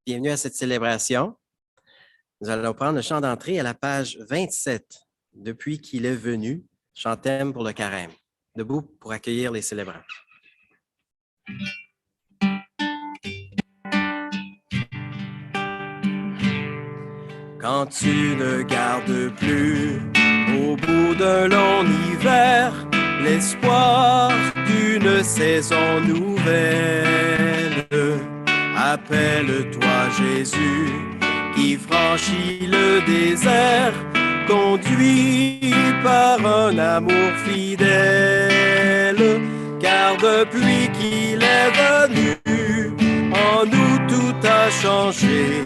Bienvenue à cette célébration. Nous allons prendre le chant d'entrée à la page 27. Depuis qu'il est venu, chantème pour le carême. Debout pour accueillir les célébrants. Quand tu ne gardes plus, au bout d'un long hiver, l'espoir d'une saison nouvelle, appelle-toi Jésus, qui franchit le désert, conduit par un amour fidèle. Car depuis qu'il est venu, en nous tout a changé.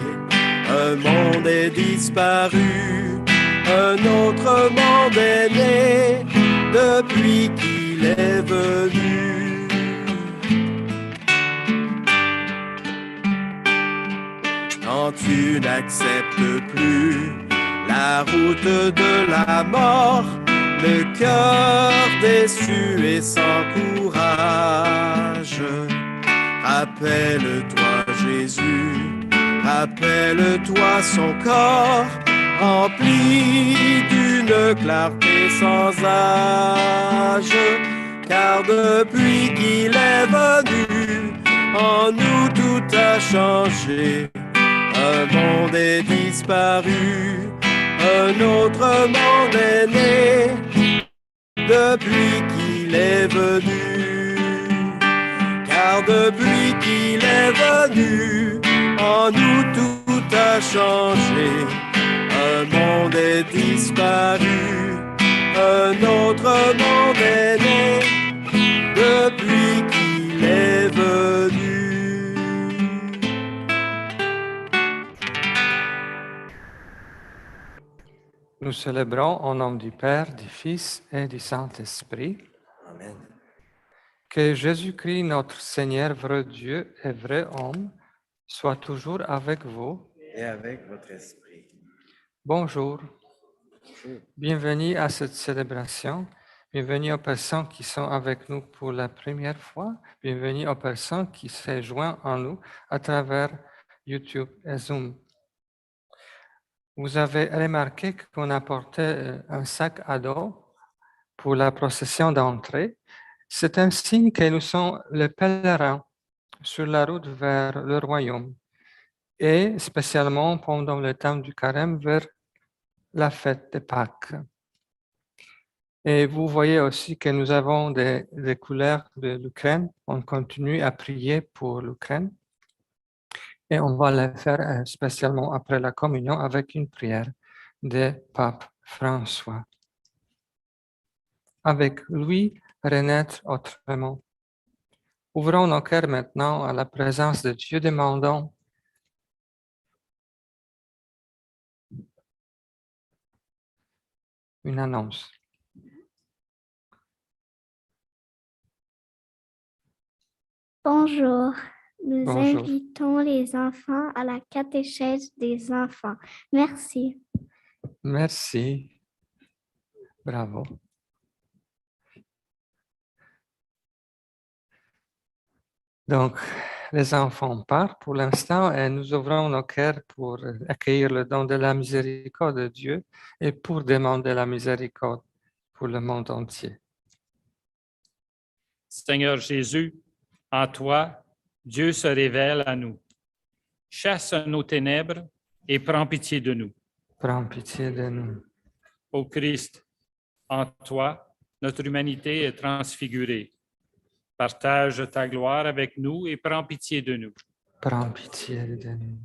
Un monde est disparu, un autre monde est né depuis qu'il est venu. Quand tu n'acceptes plus la route de la mort, le cœur déçu et sans courage, rappelle-toi Jésus. Rappelle-toi son corps rempli d'une clarté sans âge, car depuis qu'il est venu, en nous tout a changé. Un monde est disparu, un autre monde est né, depuis qu'il est venu. Car depuis qu'il est venu, en nous tout a changé. Un monde est disparu, un autre monde est né depuis qu'il est venu. Nous célébrons au nom du Père, du Fils et du Saint-Esprit. Amen. Que Jésus-Christ, notre Seigneur, vrai Dieu et vrai homme, soit toujours avec vous. Et avec votre esprit. Bonjour. Bonjour. Bienvenue à cette célébration. Bienvenue aux personnes qui sont avec nous pour la première fois. Bienvenue aux personnes qui se joignent à nous à travers YouTube et Zoom. Vous avez remarqué qu'on apportait un sac à dos pour la procession d'entrée. C'est un signe que nous sommes les pèlerins sur la route vers le royaume et spécialement pendant le temps du carême vers la fête de Pâques. Et vous voyez aussi que nous avons des couleurs de l'Ukraine. On continue à prier pour l'Ukraine et on va le faire spécialement après la communion avec une prière de Pape François. Avec lui, renaître autrement. Ouvrons nos cœurs maintenant à la présence de Dieu, demandons une annonce. Bonjour, nous Bonjour. invitons les enfants à la catéchèse des enfants. Merci. Merci. Bravo. Donc, les enfants partent pour l'instant et nous ouvrons nos cœurs pour accueillir le don de la miséricorde de Dieu et pour demander la miséricorde pour le monde entier. Seigneur Jésus, en toi, Dieu se révèle à nous. Chasse nos ténèbres et prends pitié de nous. Prends pitié de nous. Ô Christ, en toi, notre humanité est transfigurée. Partage ta gloire avec nous et prends pitié de nous. Prends pitié de nous.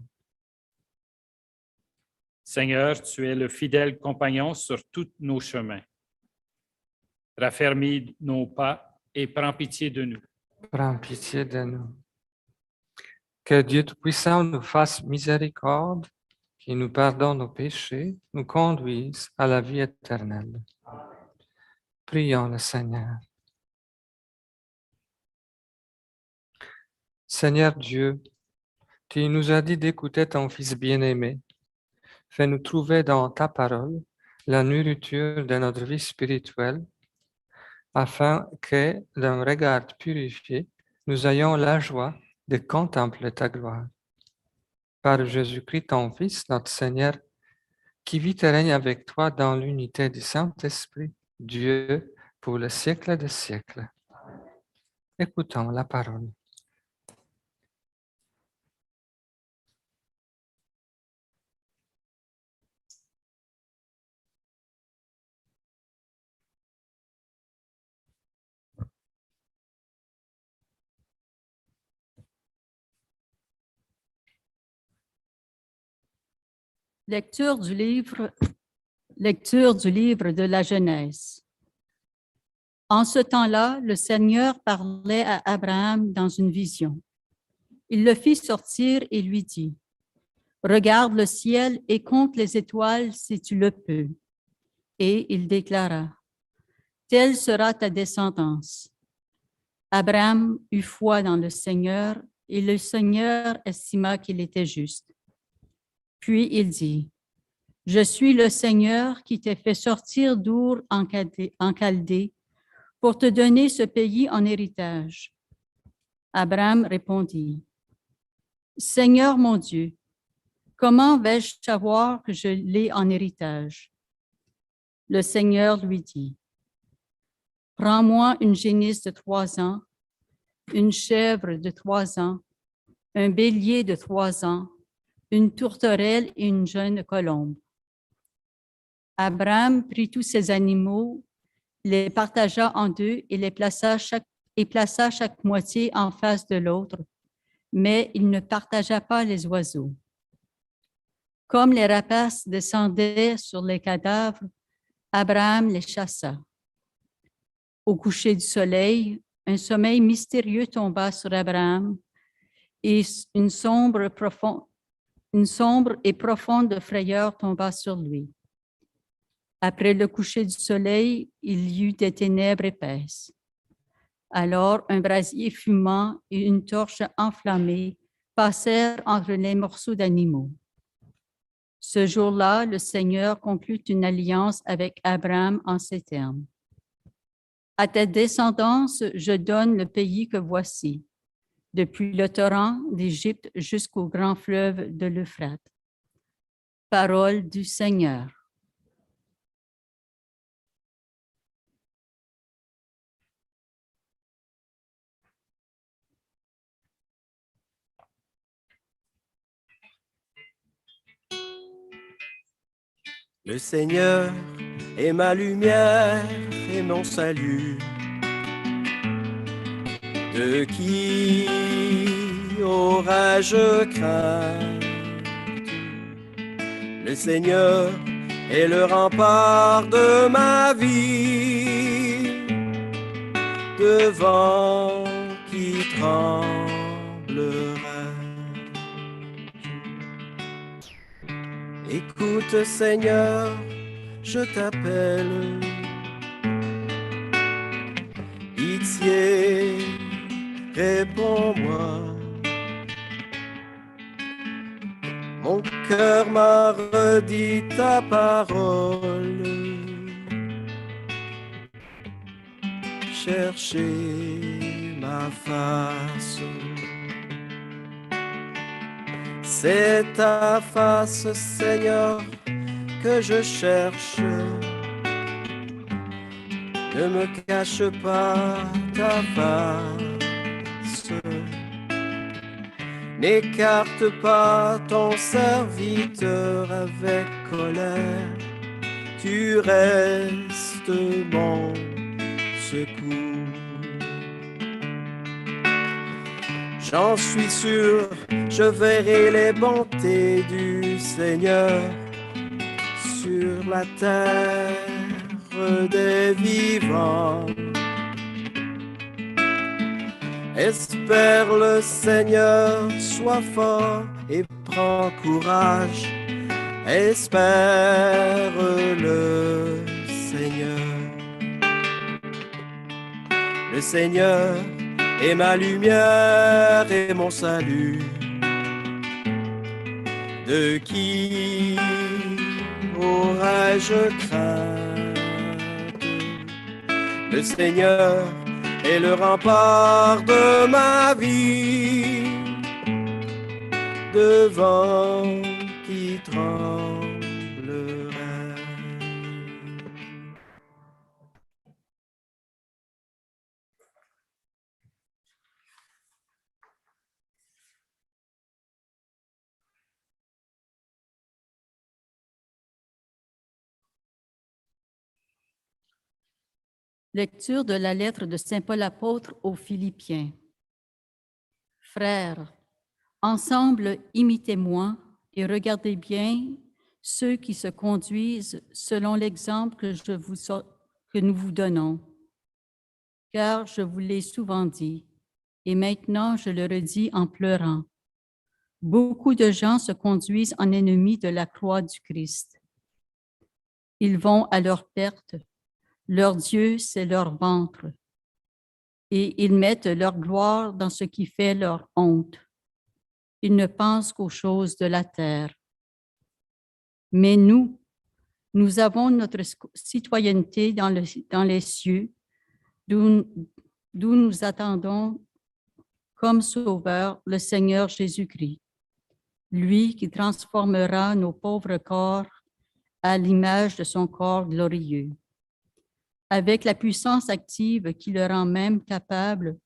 Seigneur, tu es le fidèle compagnon sur tous nos chemins. Raffermis nos pas et prends pitié de nous. Prends pitié de nous. Que Dieu Tout-Puissant nous fasse miséricorde, qui nous pardonne nos péchés, nous conduise à la vie éternelle. Prions le Seigneur. Seigneur Dieu, tu nous as dit d'écouter ton Fils bien-aimé. Fais-nous trouver dans ta parole la nourriture de notre vie spirituelle, afin que, d'un regard purifié, nous ayons la joie de contempler ta gloire. par Jésus-Christ, ton Fils, notre Seigneur, qui vit et règne avec toi dans l'unité du Saint-Esprit, Dieu, pour le siècle des siècles. Écoutons la parole. Lecture du livre de la Genèse. En ce temps-là, le Seigneur parlait à Abraham dans une vision. Il le fit sortir et lui dit, « Regarde le ciel et compte les étoiles si tu le peux. » Et il déclara, « Telle sera ta descendance. » Abraham eut foi dans le Seigneur et le Seigneur estima qu'il était juste. Puis il dit, « Je suis le Seigneur qui t'ai fait sortir d'Our en Chaldée pour te donner ce pays en héritage. » Abraham répondit, « Seigneur mon Dieu, comment vais-je savoir que je l'ai en héritage? » Le Seigneur lui dit, « Prends-moi une génisse de 3 ans, une chèvre de 3 ans, un bélier de 3 ans, une tourterelle et une jeune colombe. » Abraham prit tous ces animaux, les partagea en deux et plaça chaque moitié en face de l'autre, mais il ne partagea pas les oiseaux. Comme les rapaces descendaient sur les cadavres, Abraham les chassa. Au coucher du soleil, un sommeil mystérieux tomba sur Abraham et une sombre et profonde frayeur tomba sur lui. Après le coucher du soleil, il y eut des ténèbres épaisses. Alors un brasier fumant et une torche enflammée passèrent entre les morceaux d'animaux. Ce jour-là, le Seigneur conclut une alliance avec Abraham en ces termes. « À ta descendance, je donne le pays que voici, depuis le torrent d'Égypte jusqu'au grand fleuve de l'Euphrate. » Parole du Seigneur. Le Seigneur est ma lumière et mon salut. De qui aurais-je crainte? Le Seigneur est le rempart de ma vie, devant qui tremblerai. Écoute, Seigneur, je t'appelle. Pitié, réponds-moi. Mon cœur m'a redit ta parole. Cherchez ma face. C'est ta face, Seigneur, que je cherche. Ne me cache pas ta face. N'écarte pas ton serviteur avec colère. Tu restes mon secours. J'en suis sûr, je verrai les bontés du Seigneur sur la terre des vivants. Espère le Seigneur, sois fort et prends courage. Espère le Seigneur. Le Seigneur est ma lumière et mon salut. De qui aurais-je crainte? Le Seigneur est le rempart de ma vie, de vent qui tremblerait. Lecture de la lettre de Saint Paul apôtre aux Philippiens. Frères, ensemble, imitez-moi et regardez bien ceux qui se conduisent selon l'exemple que nous vous donnons. Car je vous l'ai souvent dit, et maintenant je le redis en pleurant. Beaucoup de gens se conduisent en ennemis de la croix du Christ. Ils vont à leur perte. Leur Dieu, c'est leur ventre. Et ils mettent leur gloire dans ce qui fait leur honte. Ils ne pensent qu'aux choses de la terre. Mais nous avons notre citoyenneté dans les cieux, d'où nous attendons comme Sauveur le Seigneur Jésus-Christ, lui qui transformera nos pauvres corps à l'image de son corps glorieux, avec la puissance active qui le rend même capable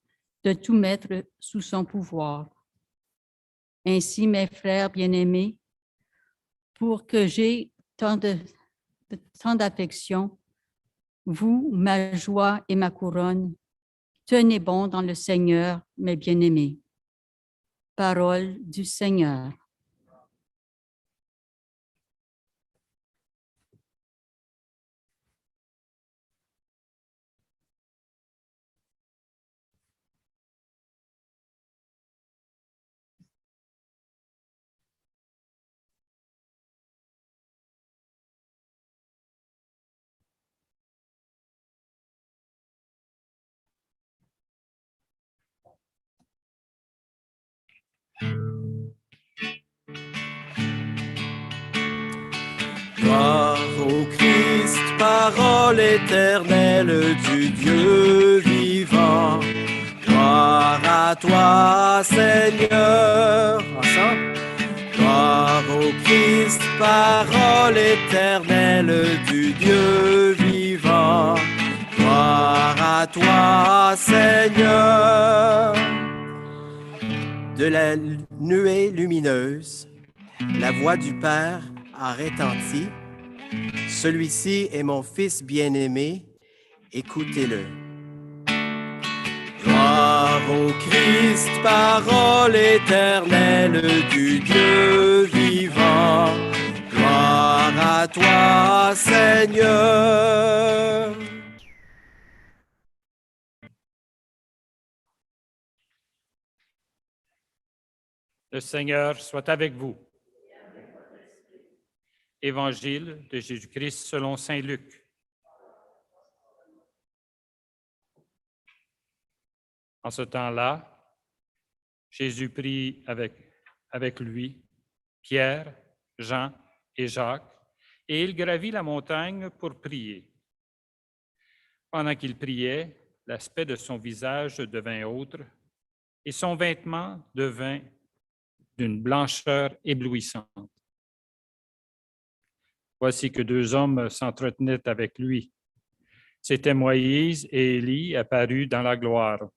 de tout mettre sous son pouvoir. Ainsi, mes frères bien-aimés, pour que j'aie tant d'affection, vous, ma joie et ma couronne, tenez bon dans le Seigneur, mes bien-aimés. Parole du Seigneur. Gloire au Christ, parole éternelle du Dieu vivant. Gloire à toi, Seigneur. Ensemble. Gloire au Christ, parole éternelle du Dieu vivant. Gloire à toi, Seigneur. De la nuée lumineuse, la voix du Père a retenti. Celui-ci est mon Fils bien-aimé, écoutez-le. Gloire au Christ, parole éternelle du Dieu vivant. Gloire à toi, Seigneur. Le Seigneur soit avec vous. Évangile de Jésus-Christ selon saint Luc. En ce temps-là, Jésus prit avec lui Pierre, Jean et Jacques, et il gravit la montagne pour prier. Pendant qu'il priait, l'aspect de son visage devint autre, et son vêtement devint d'une blancheur éblouissante. Voici que deux hommes s'entretenaient avec lui. C'étaient Moïse et Élie apparus dans la gloire.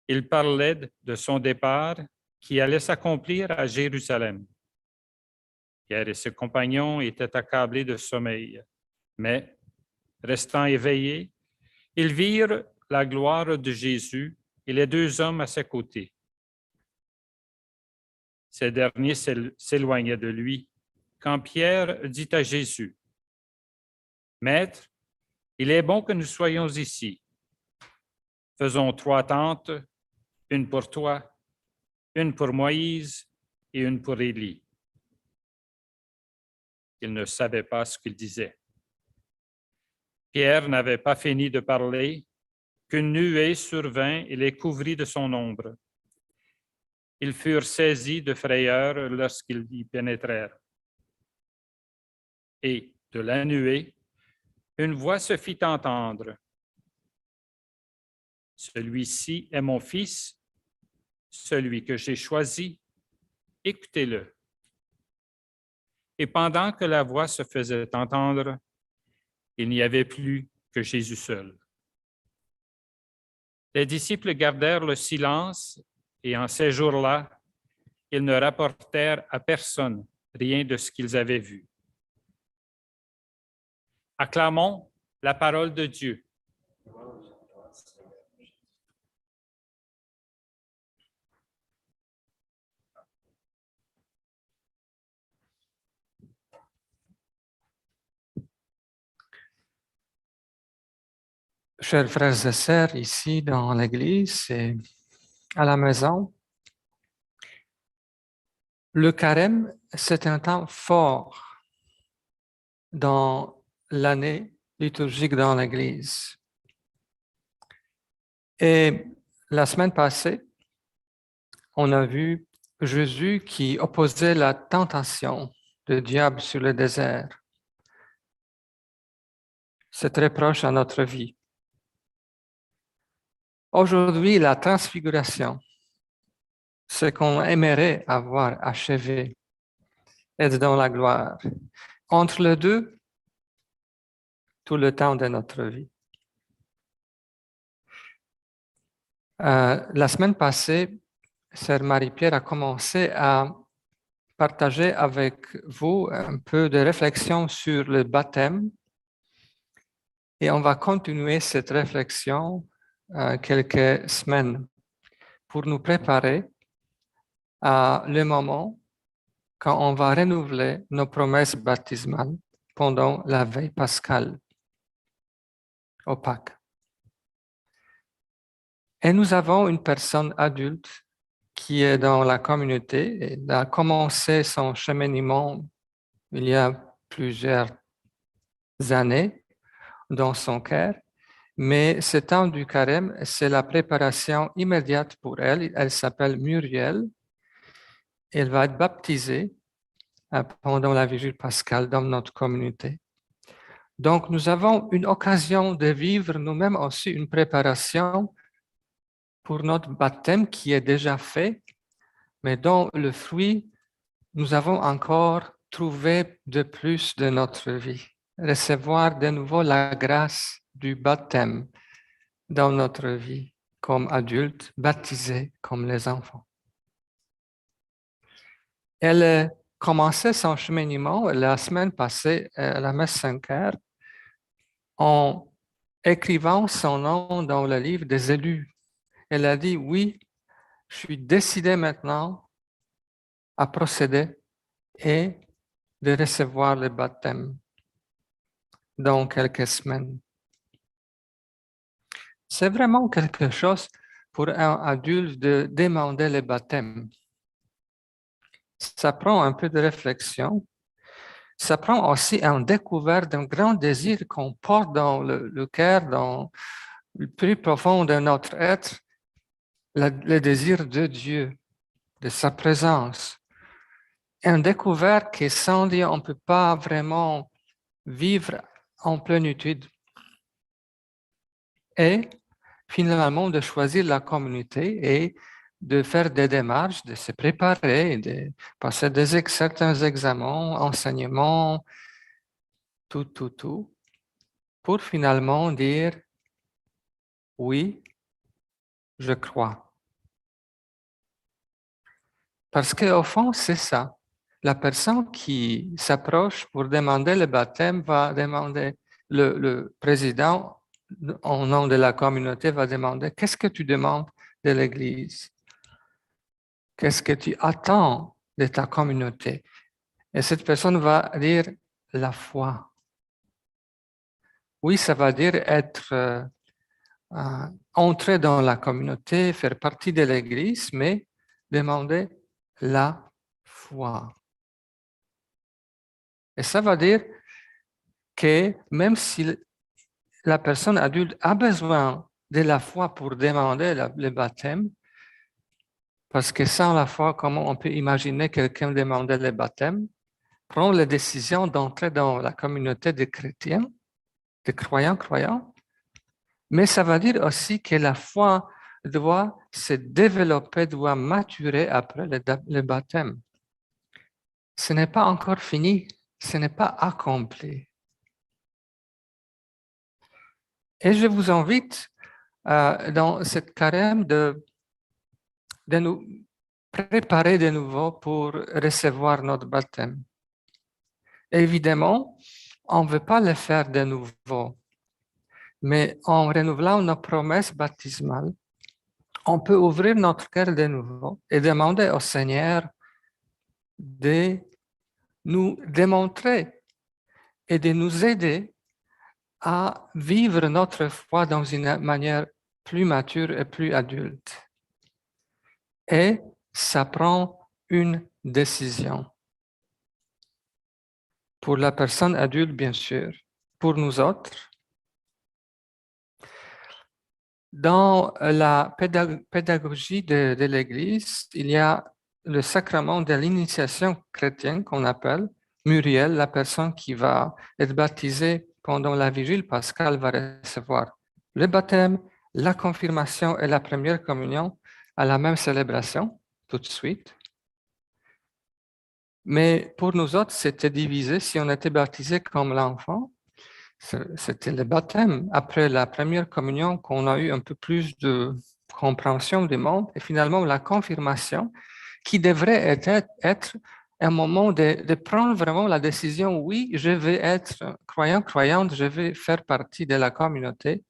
Ils parlaient de son départ qui allait s'accomplir à Jérusalem. Pierre et ses compagnons étaient accablés de sommeil, mais, restant éveillés, ils virent la gloire de Jésus et les deux hommes à ses côtés. Ces derniers s'éloignaient de lui quand Pierre dit à Jésus, « Maître, il est bon que nous soyons ici. Faisons 3 tentes, une pour toi, une pour Moïse et une pour Élie. » Il ne savait pas ce qu'il disait. Pierre n'avait pas fini de parler qu'une nuée survint et les couvrit de son ombre. Ils furent saisis de frayeur lorsqu'ils y pénétrèrent. Et de la nuée, une voix se fit entendre. « Celui-ci est mon Fils, celui que j'ai choisi, écoutez-le. Et pendant que la voix se faisait entendre, il n'y avait plus que Jésus seul. Les disciples gardèrent le silence et en ces jours-là, ils ne rapportèrent à personne rien de ce qu'ils avaient vu. Acclamons la parole de Dieu. Chers frères et sœurs, ici dans l'Église et à la maison, le carême, c'est un temps fort dans l'année liturgique dans l'Église. Et la semaine passée, on a vu Jésus qui opposait la tentation du diable sur le désert. C'est très proche à notre vie. Aujourd'hui, la transfiguration, ce qu'on aimerait avoir achevé, être dans la gloire. Entre les deux, tout le temps de notre vie. La semaine passée, Sœur Marie-Pierre a commencé à partager avec vous un peu de réflexion sur le baptême et on va continuer cette réflexion quelques semaines pour nous préparer à le moment quand on va renouveler nos promesses baptismales pendant la veille pascale au Pâques. Et nous avons une personne adulte qui est dans la communauté et a commencé son cheminement il y a plusieurs années dans son cœur. Mais ce temps du carême, c'est la préparation immédiate pour elle. Elle s'appelle Muriel. Elle va être baptisée pendant la vigile pascale dans notre communauté. Donc, nous avons une occasion de vivre nous-mêmes aussi une préparation pour notre baptême qui est déjà fait, mais dont le fruit, nous avons encore trouvé de plus de notre vie. Recevoir de nouveau la grâce du baptême dans notre vie comme adultes, baptisés comme les enfants. Elle commençait son cheminement la semaine passée à la messe Saint-Cœur en écrivant son nom dans le livre des élus. Elle a dit, oui, je suis décidée maintenant à procéder et de recevoir le baptême dans quelques semaines. C'est vraiment quelque chose pour un adulte de demander le baptême. Ça prend un peu de réflexion. Ça prend aussi un découvert d'un grand désir qu'on porte dans le cœur, dans le plus profond de notre être, le désir de Dieu, de sa présence. Un découvert que sans Dieu, on ne peut pas vraiment vivre en plénitude. Et finalement, de choisir la communauté et de faire des démarches, de se préparer, de passer certains examens, enseignements, tout, pour finalement dire « oui, je crois ». Parce qu'au fond, c'est ça. La personne qui s'approche pour demander le baptême va demander, le président, au nom de la communauté, va demander « qu'est-ce que tu demandes de l'Église ?» Qu'est-ce que tu attends de ta communauté? Et cette personne va dire la foi. Oui, ça va dire être entrer dans la communauté, faire partie de l'Église, mais demander la foi. Et ça va dire que même si la personne adulte a besoin de la foi pour demander le baptême, parce que sans la foi, comment on peut imaginer quelqu'un demander le baptême, prendre la décision d'entrer dans la communauté des chrétiens, des croyants, mais ça veut dire aussi que la foi doit se développer, doit maturer après le baptême. ce n'est pas encore fini, ce n'est pas accompli. Et je vous invite dans cette carême de nous préparer de nouveau pour recevoir notre baptême. Évidemment, on ne veut pas le faire de nouveau, mais en renouvelant nos promesses baptismales, on peut ouvrir notre cœur de nouveau et demander au Seigneur de nous démontrer et de nous aider à vivre notre foi dans une manière plus mature et plus adulte. Et ça prend une décision. Pour la personne adulte, bien sûr. Pour nous autres, dans la pédagogie de l'Église, il y a le sacrement de l'initiation chrétienne qu'on appelle Muriel, la personne qui va être baptisée pendant la vigile pascale va recevoir le baptême, la confirmation et la première communion à la même célébration, tout de suite. Mais pour nous autres, c'était divisé. Si on était baptisé comme l'enfant, c'était le baptême. Après la première communion, qu'on a eu un peu plus de compréhension du monde, et finalement la confirmation, qui devrait être un moment de prendre vraiment la décision, oui, je vais être croyant, croyante, je vais faire partie de la communauté,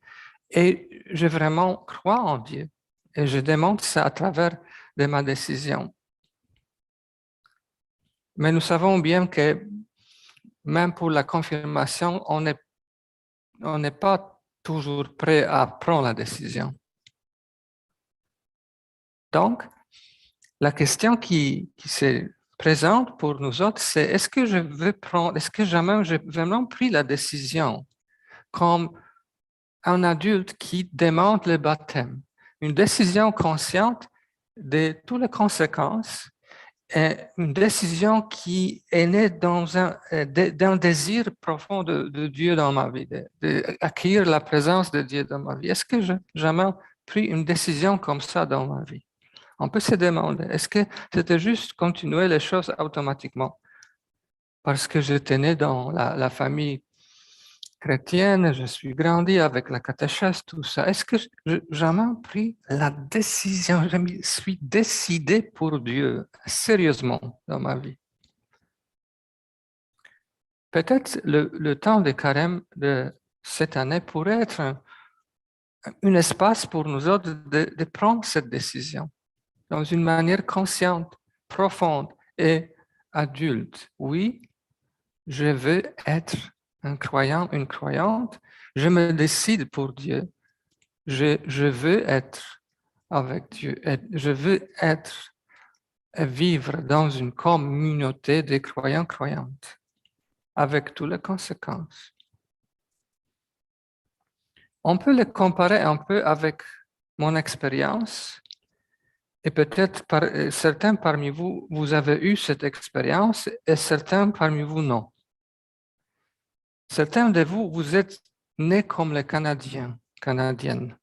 et je vraiment crois en Dieu. Et je démontre ça à travers de ma décision. Mais nous savons bien que même pour la confirmation, on n'est pas toujours prêt à prendre la décision. Donc, la question qui se présente pour nous autres, c'est est-ce que jamais j'ai vraiment pris la décision comme un adulte qui demande le baptême, une décision consciente de toutes les conséquences, et une décision qui est née d'un désir profond de Dieu dans ma vie, d'accueillir la présence de Dieu dans ma vie. Est-ce que j'ai jamais pris une décision comme ça dans ma vie? On peut se demander, est-ce que c'était juste continuer les choses automatiquement? Parce que j'étais né dans la famille chrétienne, je suis grandi avec la catéchèse, tout ça. Est-ce que j'ai jamais pris la décision, je me suis décidé pour Dieu, sérieusement, dans ma vie? Peut-être le temps de carême de cette année pourrait être un espace pour nous autres de prendre cette décision dans une manière consciente, profonde et adulte. Oui, je veux être un croyant, une croyante. Je me décide pour Dieu. Je veux être avec Dieu. Je veux vivre dans une communauté de croyants, croyantes, avec toutes les conséquences. On peut le comparer un peu avec mon expérience. Et peut-être certains parmi vous, vous avez eu cette expérience et certains parmi vous, non. Certains de vous, vous êtes nés comme les Canadiens, Canadiennes.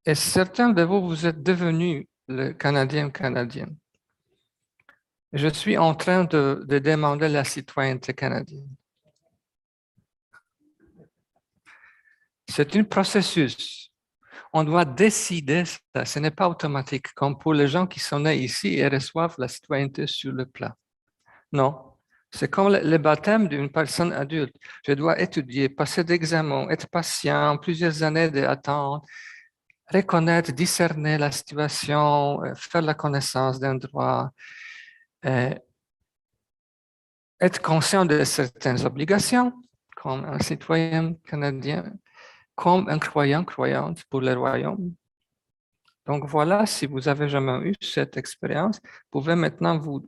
Et certains de vous, vous êtes devenus le Canadien, Canadienne. Je suis en train de demander la citoyenneté canadienne. C'est un processus. On doit décider ça. Ce n'est pas automatique, comme pour les gens qui sont nés ici et reçoivent la citoyenneté sur le plat. Non. C'est comme le baptême d'une personne adulte. Je dois étudier, passer d'examens, être patient, plusieurs années d'attente, reconnaître, discerner la situation, faire la connaissance d'un droit, être conscient de certaines obligations, comme un citoyen canadien, comme un croyant, croyante pour le royaume. Donc voilà, si vous avez jamais eu cette expérience, vous pouvez maintenant vous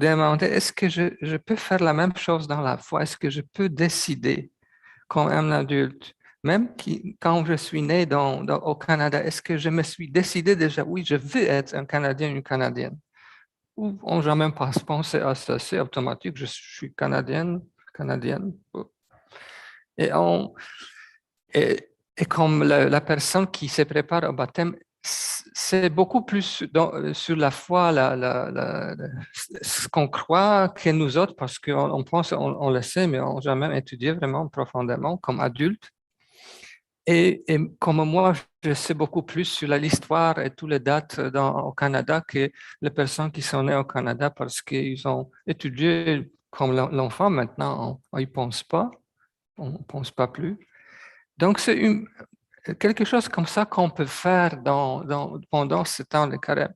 demander, est-ce que je peux faire la même chose dans la foi? Est-ce que je peux décider comme un adulte? Même quand je suis né au Canada, est-ce que je me suis décidé déjà, oui, je veux être un Canadien, une Canadienne? Ou on n'a jamais pensé à ça, c'est automatique, je suis canadienne. Et comme la personne qui se prépare au baptême c'est beaucoup plus sur la foi, ce qu'on croit que nous autres, parce qu'on pense, on le sait, mais on n'a jamais étudié vraiment profondément comme adultes. Et comme moi, je sais beaucoup plus sur l'histoire et toutes les dates au Canada que les personnes qui sont nées au Canada parce qu'ils ont étudié comme l'enfant. Maintenant, on n'y pense pas, on ne pense pas plus. Donc, c'est quelque chose comme ça qu'on peut faire pendant ce temps de carême.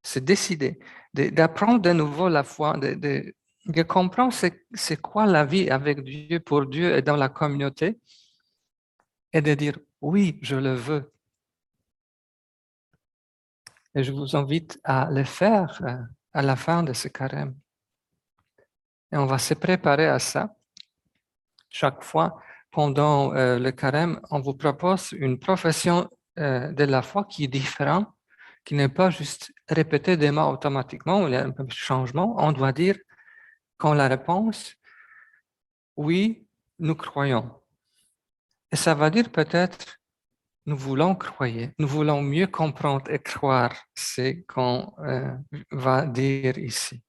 C'est décider d'apprendre de nouveau la foi, de comprendre c'est quoi la vie avec Dieu, pour Dieu et dans la communauté, et de dire oui, je le veux. Et je vous invite à le faire à la fin de ce carême. Et on va se préparer à ça. Chaque fois, pendant le carême, on vous propose une profession de la foi qui est différente, qui n'est pas juste répéter des mots automatiquement, il y a un peu de changement. On doit dire quand la réponse, oui, nous croyons. Et ça va dire peut-être, nous voulons croire, nous voulons mieux comprendre et croire ce qu'on va dire ici.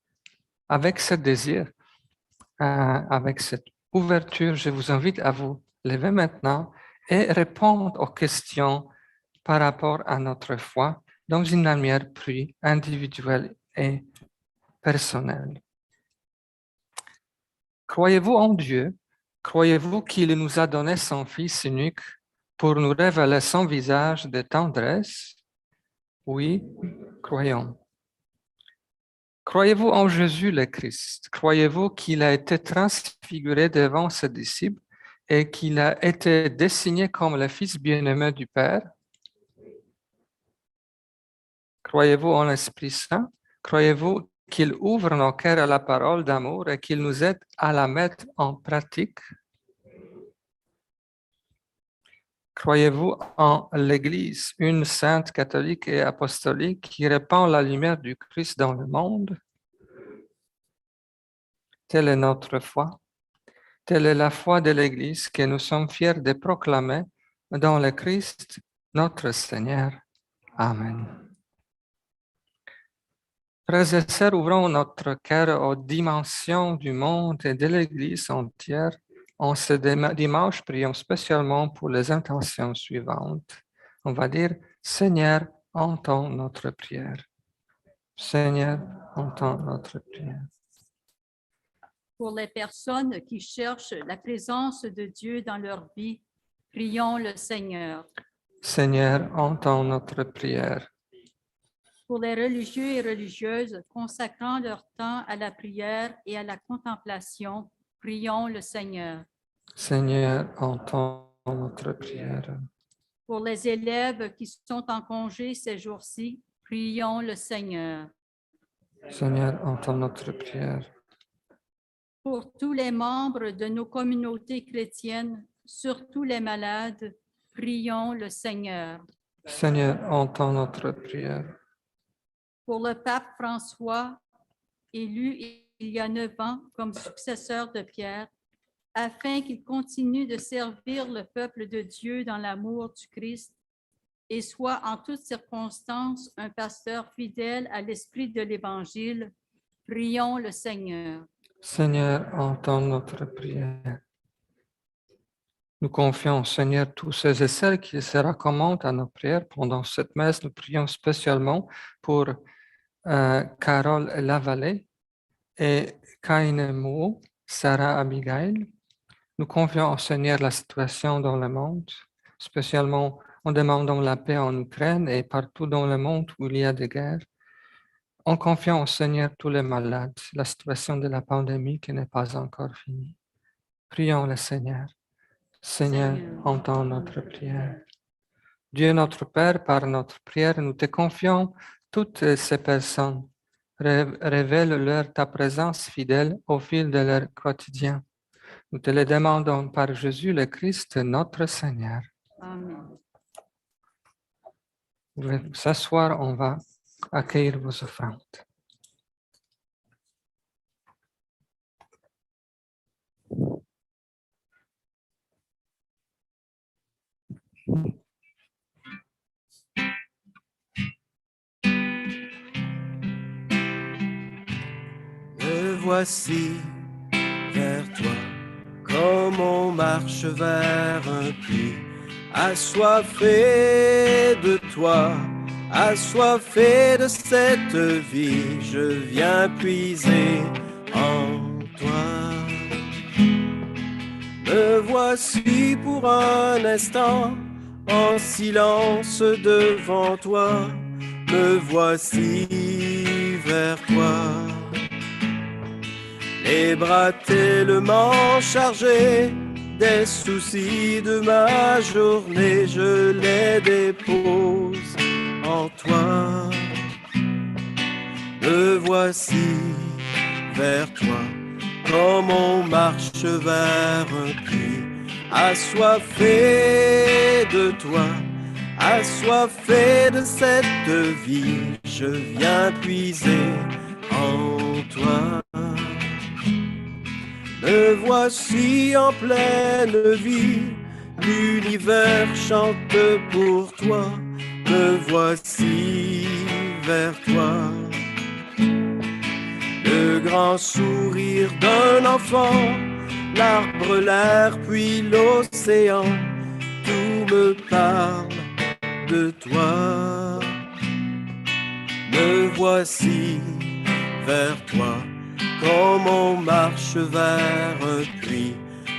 Avec ce désir, avec cette ouverture, je vous invite à vous lever maintenant et répondre aux questions par rapport à notre foi dans une manière plus individuelle et personnelle. Croyez-vous en Dieu? Croyez-vous qu'il nous a donné son Fils unique pour nous révéler son visage de tendresse? Oui, croyons. Croyez-vous en Jésus le Christ? Croyez-vous qu'il a été transfiguré devant ses disciples et qu'il a été désigné comme le Fils bien-aimé du Père? Croyez-vous en l'Esprit Saint? Croyez-vous qu'il ouvre nos cœurs à la parole d'amour et qu'il nous aide à la mettre en pratique? Croyez-vous en l'Église, une sainte catholique et apostolique qui répand la lumière du Christ dans le monde? Telle est notre foi. Telle est la foi de l'Église que nous sommes fiers de proclamer dans le Christ, notre Seigneur. Amen. Frères et sœurs, ouvrons notre cœur aux dimensions du monde et de l'Église entière. En ce dimanche, prions spécialement pour les intentions suivantes. On va dire, Seigneur, entends notre prière. Seigneur, entends notre prière. Pour les personnes qui cherchent la présence de Dieu dans leur vie, prions le Seigneur. Seigneur, entends notre prière. Pour les religieux et religieuses consacrant leur temps à la prière et à la contemplation, prions le Seigneur. Seigneur, entends notre prière. Pour les élèves qui sont en congé ces jours-ci, prions le Seigneur. Seigneur, entends notre prière. Pour tous les membres de nos communautés chrétiennes, surtout les malades, prions le Seigneur. Seigneur, entends notre prière. Pour le pape François, élu il y a 9 ans comme successeur de Pierre, afin qu'il continue de servir le peuple de Dieu dans l'amour du Christ et soit en toutes circonstances un pasteur fidèle à l'esprit de l'Évangile, prions le Seigneur. Seigneur, entends notre prière. Nous confions au Seigneur tous ceux et celles qui se recommandent à nos prières pendant cette messe. Nous prions spécialement pour Carole Lavallée et Kaine Mou, Sarah Abigail. Nous confions au Seigneur la situation dans le monde, spécialement en demandant la paix en Ukraine et partout dans le monde où il y a des guerres. En confiant au Seigneur tous les malades, la situation de la pandémie qui n'est pas encore finie. Prions le Seigneur. Seigneur, entends notre prière. Dieu notre Père, par notre prière, nous te confions toutes ces personnes. Révèle-leur ta présence fidèle au fil de leur quotidien. Nous te le demandons par Jésus le Christ, notre Seigneur. Amen. Vous pouvez vous asseoir, on va accueillir vos offrandes. voici vers toi, comme on marche vers un puits, assoiffé de toi, assoiffé de cette vie, je viens puiser en toi. Me voici pour un instant, en silence devant toi, me voici vers toi. Les bras tellement chargés des soucis de ma journée, je les dépose en toi. Me voici vers toi, comme on marche vers un puits, assoiffé de toi, assoiffé de cette vie, je viens puiser en toi. Me voici en pleine vie, l'univers chante pour toi, me voici vers toi. Le grand sourire d'un enfant, l'arbre, l'air, puis l'océan, tout me parle de toi. Me voici vers toi, comme on marche vers un puits,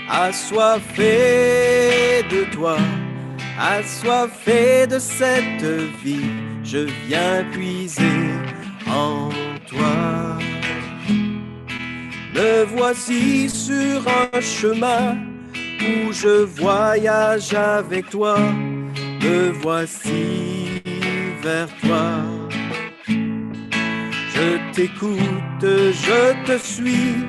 assoiffé de toi, assoiffé de cette vie, je viens puiser en toi. Me voici sur un chemin où je voyage avec toi, me voici vers toi. Je t'écoute, je te suis,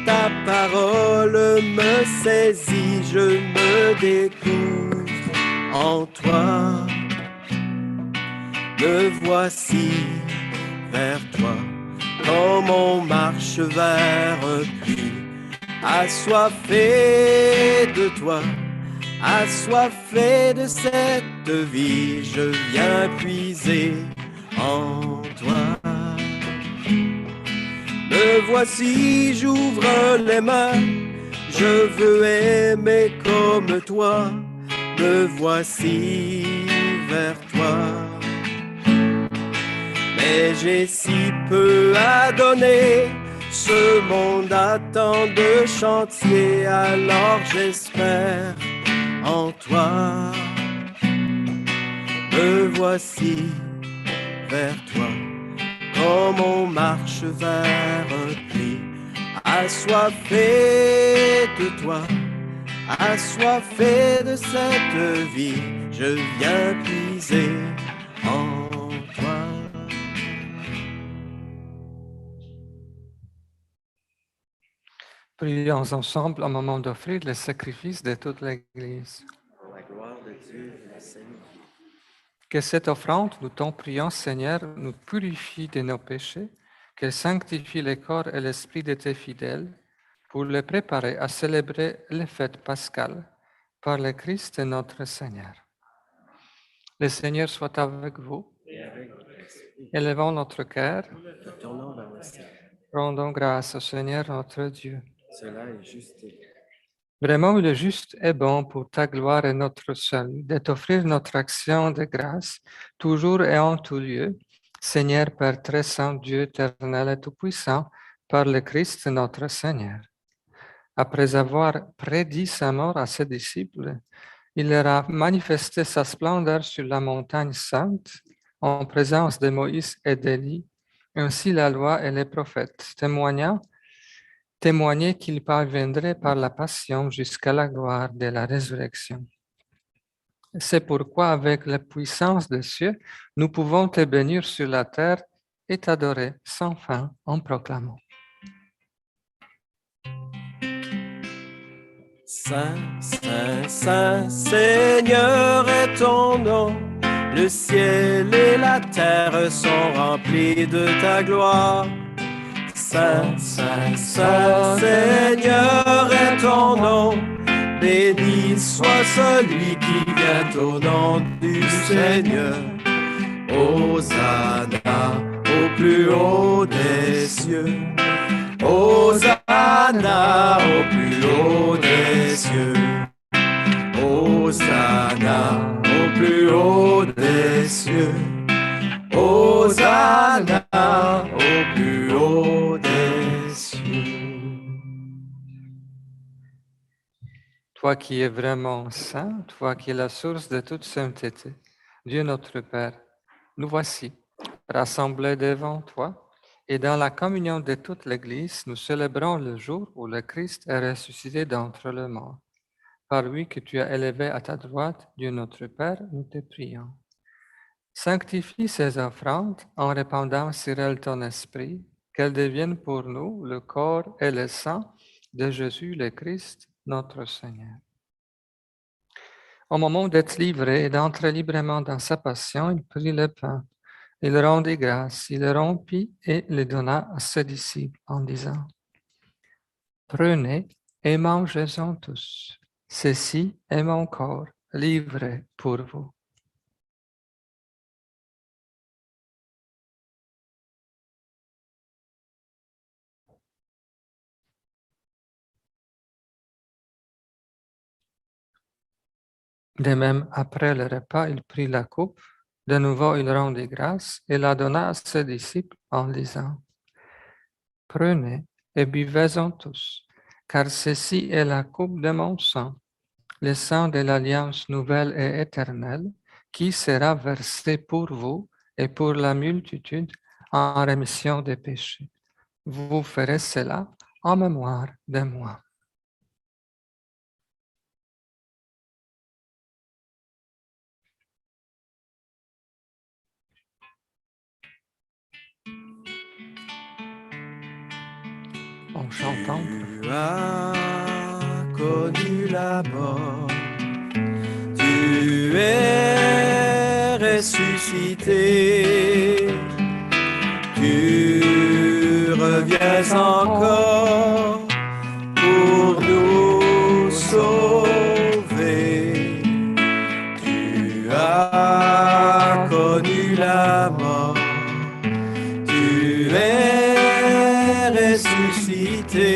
ta parole me saisit, je me découvre en toi. Me voici vers toi, comme on marche vers un puits, assoiffé de toi, assoiffé de cette vie, je viens puiser en toi. Me voici, j'ouvre les mains, je veux aimer comme toi, me voici vers toi. Mais j'ai si peu à donner, ce monde a tant de chantiers, alors j'espère en toi. Me voici vers toi, comme on marche vers un puits, assoiffé de toi, assoiffé de cette vie, je viens puiser en toi. Prions ensemble au moment d'offrir le sacrifice de toute l'Église. Pour la gloire de Dieu et la salut. Que cette offrande, nous t'en prions, Seigneur, nous purifie de nos péchés, qu'elle sanctifie le corps et l'esprit de tes fidèles, pour les préparer à célébrer les fêtes pascales par le Christ notre Seigneur. Le Seigneur soit avec vous. Élevons notre cœur. Retournons vers le ciel. Rendons grâce au Seigneur notre Dieu. Cela est juste et vrai. Vraiment, il est juste et bon pour ta gloire et notre salut de t'offrir notre action de grâce, toujours et en tout lieu, Seigneur Père très saint, Dieu éternel et tout-puissant, par le Christ notre Seigneur. Après avoir prédit sa mort à ses disciples, il leur a manifesté sa splendeur sur la montagne sainte, en présence de Moïse et d'Élie, ainsi la loi et les prophètes, témoigner qu'il parviendrait par la passion jusqu'à la gloire de la résurrection. C'est pourquoi, avec la puissance des cieux, nous pouvons te bénir sur la terre et t'adorer sans fin en proclamant. Saint, Saint, Saint, Seigneur est ton nom. Le ciel et la terre sont remplis de ta gloire. Saint, Saint, Saint, Seigneur est ton nom. Béni soit celui qui vient au nom du Seigneur. Hosanna au plus haut des cieux. Hosanna toi qui es vraiment saint, toi qui es la source de toute sainteté, Dieu notre Père, nous voici rassemblés devant toi et dans la communion de toute l'Église, nous célébrons le jour où le Christ est ressuscité d'entre les morts. Par lui que tu as élevé à ta droite, Dieu notre Père, nous te prions. Sanctifie ces offrandes en répandant sur elles ton esprit, qu'elles deviennent pour nous le corps et le sang de Jésus le Christ, notre Seigneur. Au moment d'être livré et d'entrer librement dans sa passion, il prit le pain, il rendit grâce, il le rompit et le donna à ses disciples en disant: Prenez et mangez-en tous. Ceci est mon corps livré pour vous. De même, après le repas, il prit la coupe. De nouveau, il rendit grâce et la donna à ses disciples en disant: Prenez et buvez-en tous, car ceci est la coupe de mon sang, le sang de l'alliance nouvelle et éternelle, qui sera versé pour vous et pour la multitude en rémission des péchés. Vous ferez cela en mémoire de moi. En chantant. Tu as connu la mort, tu es ressuscité, tu reviens encore pour nous sauver. Tu as connu la mort, tu es ressuscité,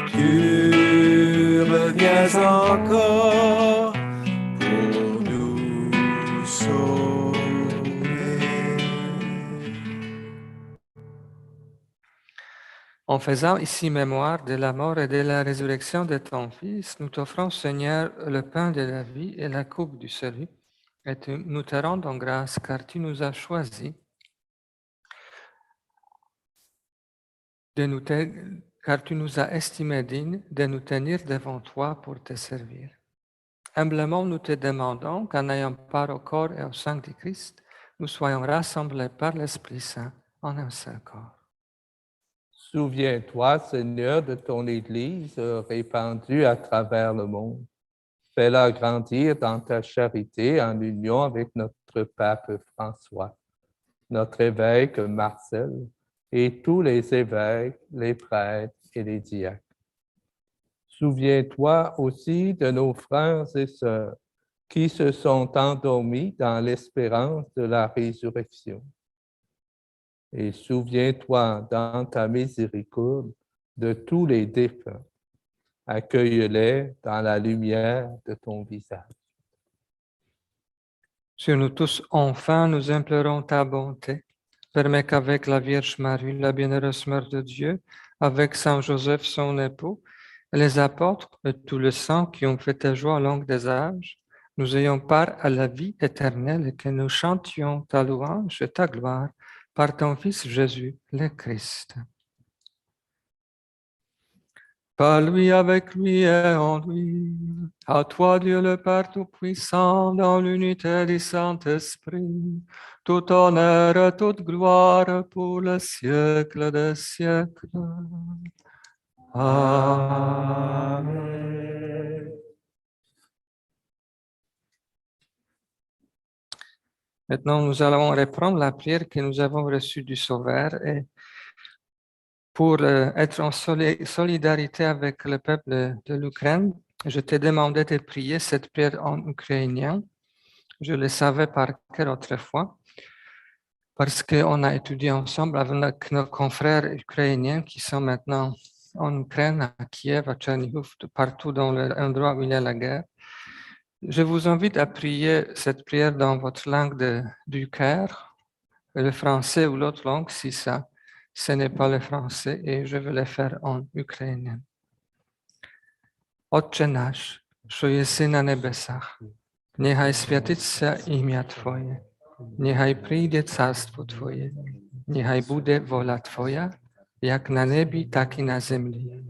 tu reviens encore pour nous sauver. En faisant ici mémoire de la mort et de la résurrection de ton Fils, nous t'offrons, Seigneur, le pain de la vie et la coupe du salut, et nous te rendons grâce car tu nous as choisis car tu nous as estimés dignes de nous tenir devant toi pour te servir. Humblement, nous te demandons qu'en ayant part au corps et au sang du Christ, nous soyons rassemblés par l'Esprit Saint en un seul corps. Souviens-toi, Seigneur, de ton Église répandue à travers le monde. Fais-la grandir dans ta charité en union avec notre pape François, notre évêque Marcel et tous les évêques, les prêtres et les diacres. Souviens-toi aussi de nos frères et sœurs qui se sont endormis dans l'espérance de la résurrection. Et souviens-toi dans ta miséricorde de tous les défunts. Accueille-les dans la lumière de ton visage. Sur nous tous, enfin, nous implorons ta bonté. Permets qu'avec la Vierge Marie, la bienheureuse Mère de Dieu, avec Saint Joseph, son époux, les apôtres et tous les saints qui ont fait ta joie au long des âges, nous ayons part à la vie éternelle et que nous chantions ta louange et ta gloire par ton Fils Jésus, le Christ. Par lui, avec lui et en lui, à toi Dieu le Père Tout-Puissant, dans l'unité du Saint-Esprit, tout honneur et toute gloire pour le siècle des siècles. Amen. Maintenant, nous allons reprendre la prière que nous avons reçue du Sauveur et pour être en solidarité avec le peuple de l'Ukraine, je t'ai demandé de prier cette prière en ukrainien. Je le savais par cœur autrefois, parce qu'on a étudié ensemble avec nos confrères ukrainiens qui sont maintenant en Ukraine, à Kiev, à Tchernihiv, partout dans l'endroit où il y a la guerre. Je vous invite à prier cette prière dans votre langue du cœur, le français ou l'autre langue, si ça. Ce n'est pas le français et je vais le faire en ukrainien. Otcze nasz, що єси на небесах, нехай святиться ім'я Твоє, нехай прийде царство Твоє, нехай буде воля Твоя, як на небі, так і на землі.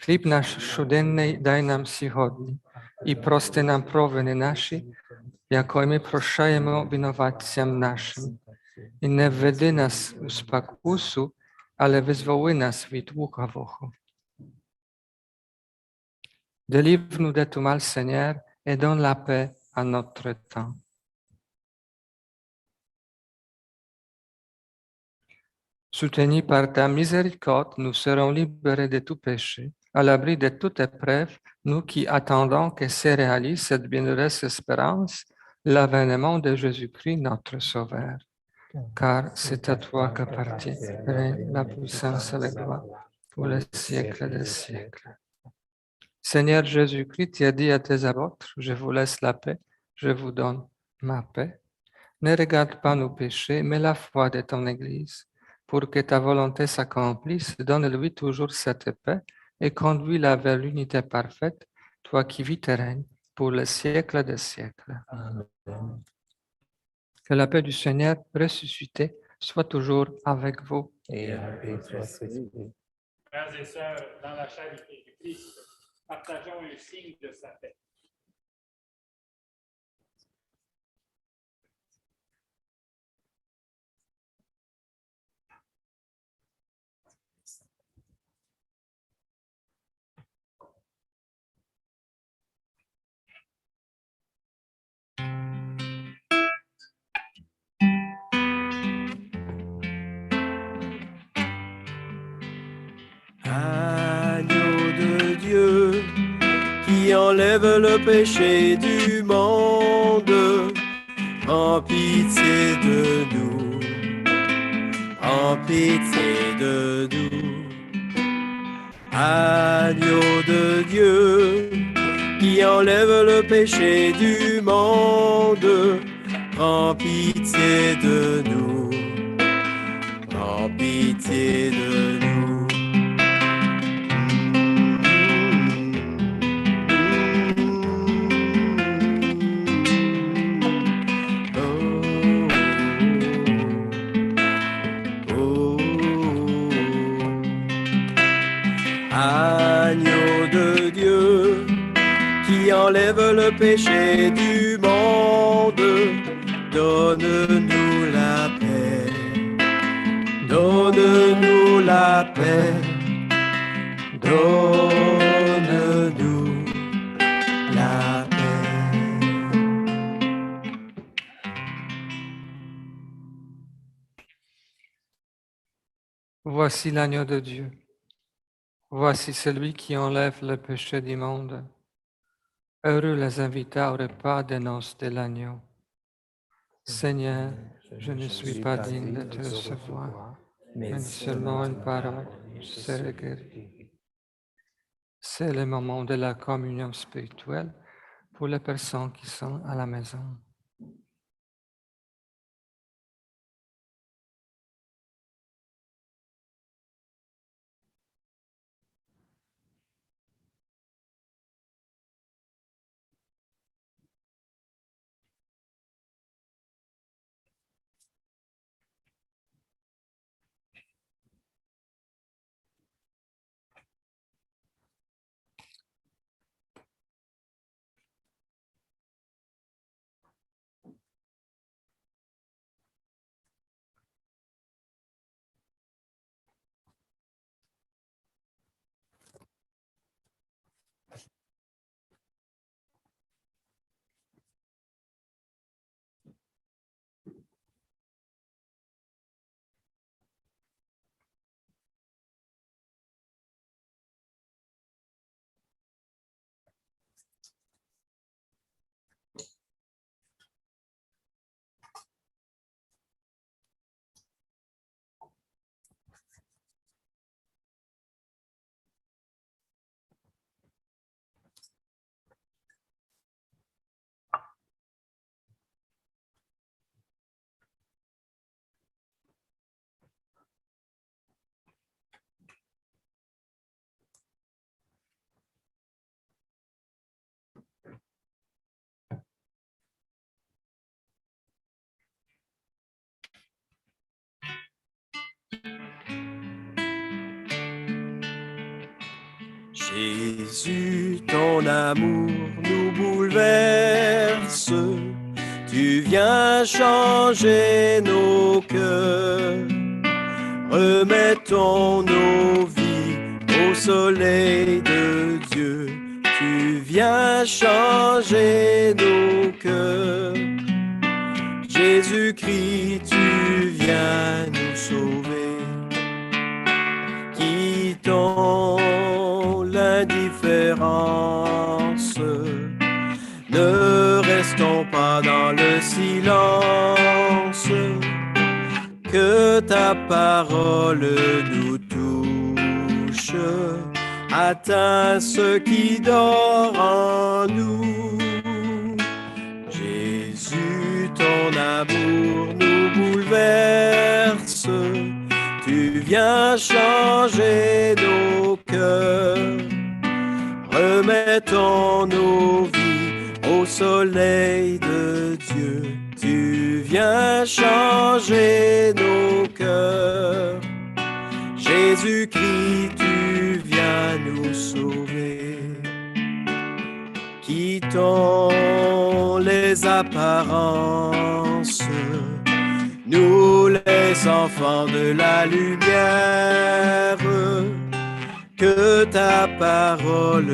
Хліб наш щоденний дай нам сьогодні, і прости нам провини наші, яко й ми прощаємо винуватцям нашим. І не введи нас у спокусу, але визволи нас від лукавого. Délivre-nous de tout mal, Seigneur, et donne la paix à notre temps. Soutenus par ta miséricorde, nous serons libérés de tout péché, à l'abri de toute épreuve, nous qui attendons que se réalise cette bienheureuse espérance, l'avènement de Jésus-Christ, notre Sauveur. Car c'est à toi qu'appartient la puissance et la gloire pour les siècles des siècles. Seigneur Jésus-Christ, tu as dit à tes apôtres, je vous laisse la paix, je vous donne ma paix. Ne regarde pas nos péchés, mais la foi de ton Église. Pour que ta volonté s'accomplisse, donne-lui toujours cette paix et conduis-la vers l'unité parfaite, toi qui vis et règnes pour les siècles des siècles. Amen. Que la paix du Seigneur ressuscité soit toujours avec vous. Et avec votre esprit. Frères et sœurs, dans la charité du Christ, partageons un signe de sa paix. Agneau de Dieu, qui enlève le péché du monde, prends pitié de nous, prends pitié de nous. Agneau de Dieu, qui enlève le péché du monde, prends pitié de nous, prends pitié de nous. Agneau de Dieu, qui enlève le péché du monde, donne-nous la paix, donne-nous la paix, donne-nous la paix. Voici l'agneau de Dieu. Voici celui qui enlève le péché du monde. Heureux les invités au repas des noces de l'agneau. Seigneur, je ne suis pas digne de te recevoir, mais seulement une parole, je serai guéri. C'est le moment de la communion spirituelle pour les personnes qui sont à la maison. Jésus, ton amour nous bouleverse. Tu viens changer nos cœurs. Remettons nos vies au soleil de Dieu. Tu viens changer nos cœurs. Jésus-Christ, tu viens nous sauver. Quittons l'indifférence. Ne restons pas dans le silence. Que ta parole nous touche, atteint ce qui dort en nous. Jésus, ton amour nous bouleverse. Tu viens changer nos cœurs. Remettons nos vies au soleil de Dieu. Tu viens changer nos cœurs. Jésus-Christ, tu viens nous sauver. Quittons les apparences, nous les enfants de la lumière. Que ta parole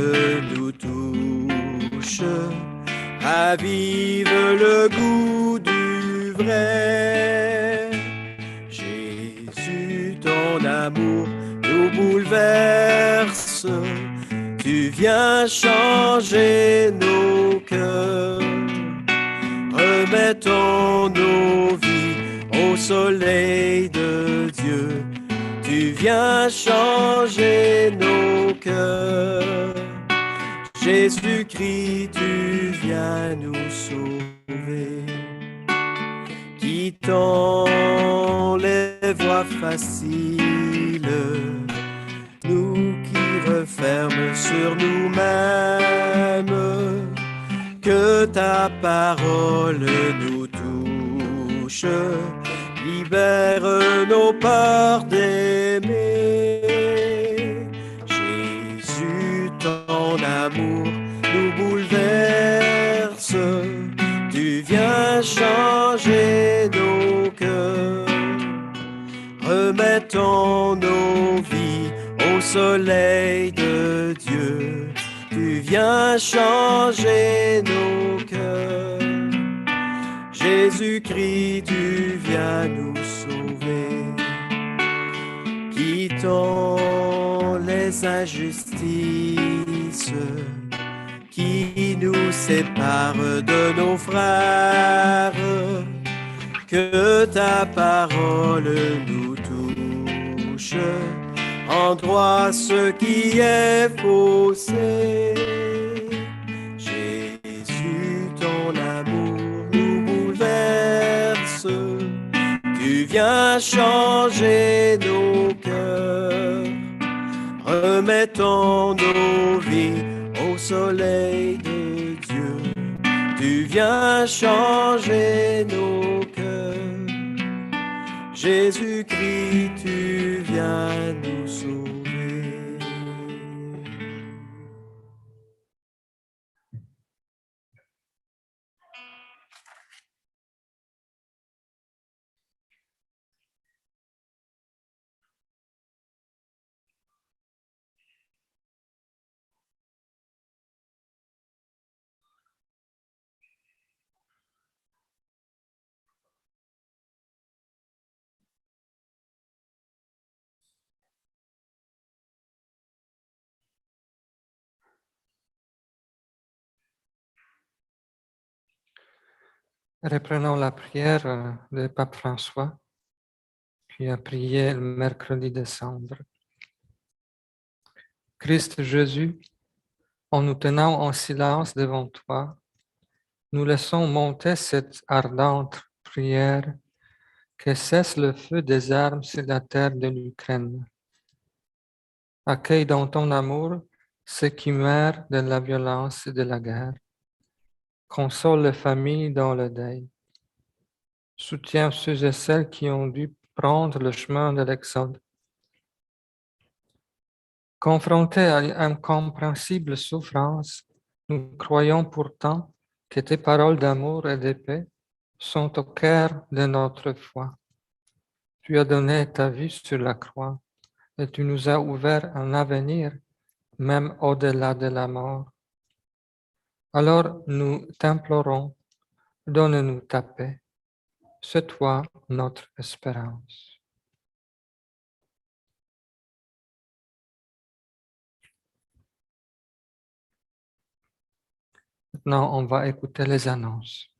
nous touche, ravive le goût du vrai. Jésus, ton amour nous bouleverse. Tu viens changer nos cœurs. Remettons nos vies au soleil de Dieu. Tu viens changer nos cœurs. Jésus-Christ, tu viens nous sauver. Quittons les voies faciles, nous qui referment sur nous-mêmes. Que ta parole nous touche, libère nos peurs d'aimer. Jésus, ton amour nous bouleverse. Tu viens changer nos cœurs. Remettons nos vies au soleil de Dieu. Tu viens changer nos cœurs. Jésus-Christ, tu viens nous sauver. Quittons les injustices qui nous séparent de nos frères. Que ta parole nous touche, en droit ce qui est faussé. Jésus, ton amour nous bouleverse. Tu viens changer nos cœurs. Remettons nos vies au soleil de Dieu. Tu viens changer nos cœurs. Jésus-Christ, tu viens nous sauver. Reprenons la prière de Pape François, qui a prié le mercredi de Cendre. Christ Jésus, en nous tenant en silence devant toi, nous laissons monter cette ardente prière que cesse le feu des armes sur la terre de l'Ukraine. Accueille dans ton amour ceux qui meurent de la violence et de la guerre. Console les familles dans le deuil. Soutiens ceux et celles qui ont dû prendre le chemin de l'exode. Confrontés à une incompréhensible souffrance, nous croyons pourtant que tes paroles d'amour et de paix sont au cœur de notre foi. Tu as donné ta vie sur la croix et tu nous as ouvert un avenir, même au-delà de la mort. Alors nous t'implorons, donne-nous ta paix. C'est toi notre espérance. Maintenant, on va écouter les annonces.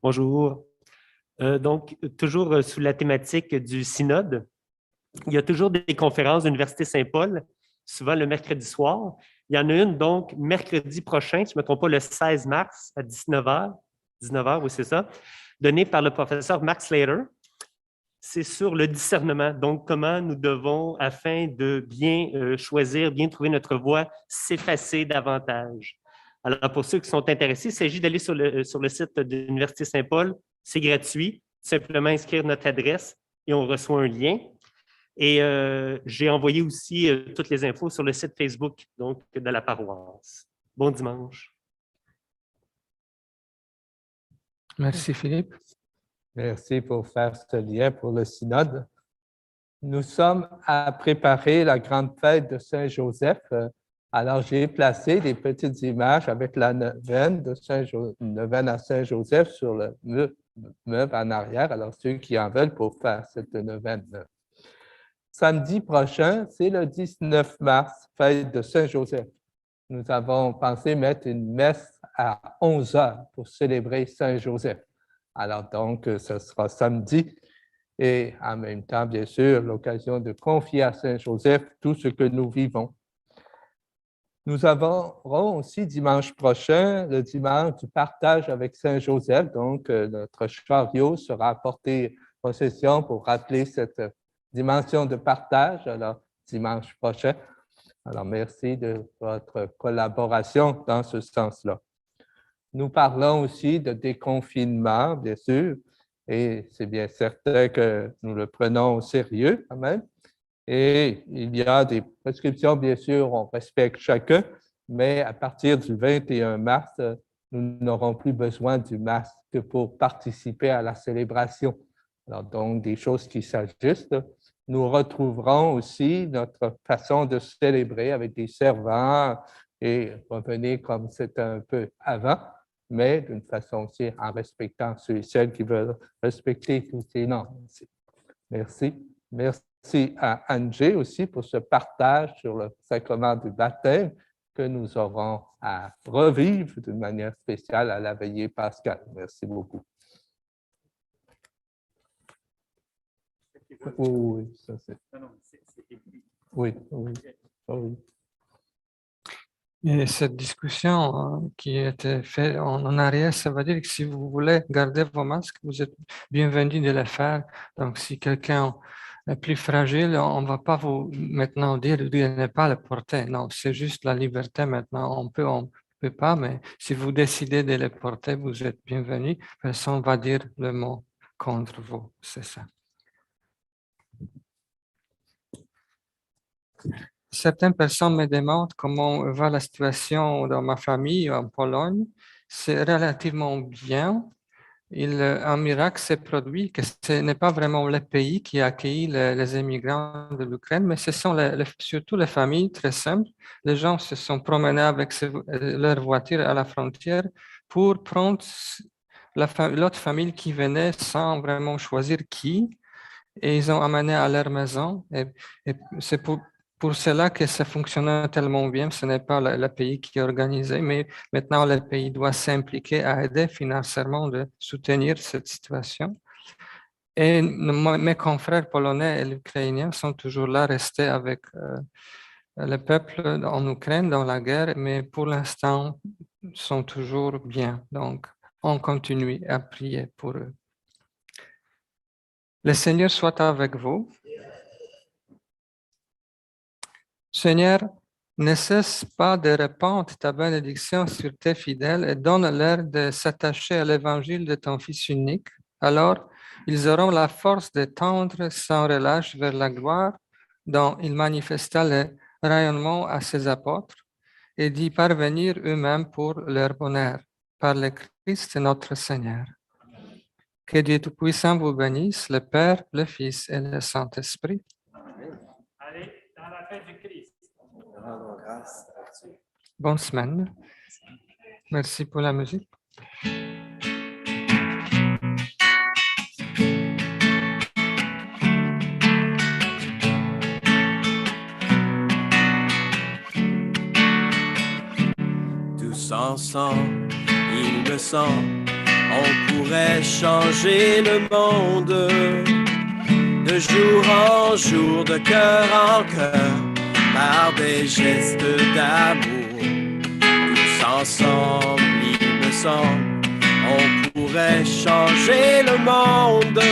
Bonjour. Donc, toujours sous la thématique du synode, il y a toujours des conférences de l'Université Saint-Paul, souvent le mercredi soir. Il y en a une, donc, mercredi prochain, si je ne me trompe pas, le 16 mars à 19h. 19h, oui, c'est ça, donnée par le professeur Mark Slater. C'est sur le discernement, donc comment nous devons, afin de bien choisir, bien trouver notre voie, s'effacer davantage. Alors, pour ceux qui sont intéressés, il s'agit d'aller sur le site de l'Université Saint-Paul. C'est gratuit. Simplement inscrire notre adresse et on reçoit un lien. Et j'ai envoyé aussi toutes les infos sur le site Facebook donc, de la paroisse. Bon dimanche. Merci Philippe. Merci pour faire ce lien pour le synode. Nous sommes à préparer la grande fête de Saint-Joseph. Alors, j'ai placé des petites images avec la neuvaine, neuvaine à Saint-Joseph sur le meuble en arrière. Alors, ceux qui en veulent pour faire cette neuvaine. Samedi prochain, c'est le 19 mars, fête de Saint-Joseph. Nous avons pensé mettre une messe à 11 heures pour célébrer Saint-Joseph. Alors donc, ce sera samedi et en même temps, bien sûr, l'occasion de confier à Saint-Joseph tout ce que nous vivons. Nous aurons aussi dimanche prochain, le dimanche du partage avec Saint-Joseph. Donc, notre chariot sera porté procession pour rappeler cette dimension de partage, alors dimanche prochain. Alors, merci de votre collaboration dans ce sens-là. Nous parlons aussi de déconfinement, bien sûr, et c'est bien certain que nous le prenons au sérieux quand même. Et il y a des prescriptions, bien sûr, on respecte chacun, mais à partir du 21 mars, nous n'aurons plus besoin du masque pour participer à la célébration. Alors, donc, des choses qui s'ajustent. Nous retrouverons aussi notre façon de célébrer avec des servants et revenir comme c'était un peu avant, mais d'une façon aussi en respectant ceux et celles qui veulent respecter toutes ces normes. Merci. Merci à Angie aussi pour ce partage sur le sacrement du baptême que nous aurons à revivre d'une manière spéciale à la veillée pascale. Merci beaucoup. Oui, ça c'est. Oui, oui, oui. Et cette discussion qui a été faite en arrière, ça veut dire que si vous voulez garder vos masques, vous êtes bienvenus de le faire. Donc, si quelqu'un est plus fragile, on ne va pas vous maintenant dire de ne pas le porter. Non, c'est juste la liberté maintenant. On peut pas, mais si vous décidez de le porter, vous êtes bienvenus. Personne ne va dire le mot contre vous. C'est ça. Certaines personnes me demandent comment va la situation dans ma famille en Pologne. C'est relativement bien. Un miracle s'est produit, que ce n'est pas vraiment le pays qui a accueilli les immigrants de l'Ukraine, mais ce sont surtout les familles très simples. Les gens se sont promenés avec leur voiture à la frontière pour prendre l'autre famille qui venait sans vraiment choisir qui, et ils ont amené à leur maison. Et c'est pour cela que ça fonctionne tellement bien. Ce n'est pas le pays qui est organisé, mais maintenant le pays doit s'impliquer à aider financièrement de soutenir cette situation. Et mes confrères polonais et ukrainiens sont toujours là, restés avec le peuple en Ukraine dans la guerre, mais pour l'instant, sont toujours bien. Donc, on continue à prier pour eux. Le Seigneur soit avec vous. Seigneur, ne cesse pas de répandre ta bénédiction sur tes fidèles et donne-leur de s'attacher à l'évangile de ton Fils unique. Alors, ils auront la force de tendre sans relâche vers la gloire dont il manifesta le rayonnement à ses apôtres et d'y parvenir eux-mêmes pour leur bonheur, par le Christ notre Seigneur. Que Dieu Tout-Puissant vous bénisse, le Père, le Fils et le Saint-Esprit. Allez, dans la paix du Christ. Rendons grâce à Dieu. Bonne semaine. Merci pour la musique. Tous ensemble, il me semble, on pourrait changer le monde de jour en jour, de cœur en cœur, par des gestes d'amour. Tous ensemble, il me semble, on pourrait changer le monde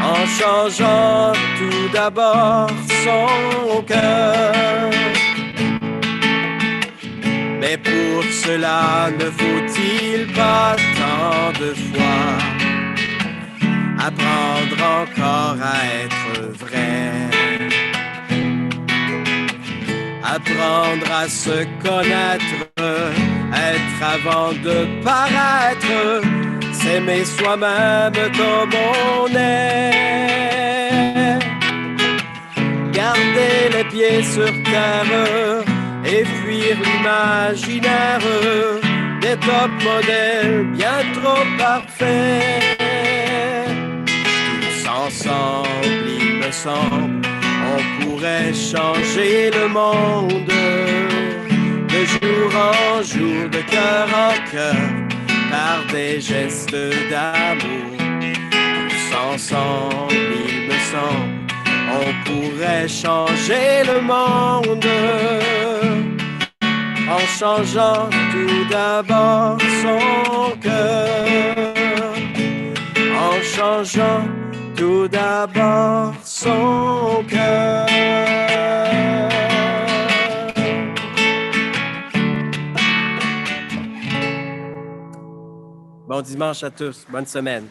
en changeant tout d'abord son cœur. Mais pour cela, ne faut-il pas tant de fois apprendre encore à être vrai, apprendre à se connaître, être avant de paraître, s'aimer soi-même comme on est, garder les pieds sur terre et fuir l'imaginaire des top modèles bien trop parfaits. Tous ensemble, il me semble, on pourrait changer le monde de jour en jour, de cœur en cœur, par des gestes d'amour. Tous ensemble, il me semble, on pourrait changer le monde en changeant tout d'abord son cœur, en changeant tout d'abord son cœur. Bon dimanche à tous, bonne semaine.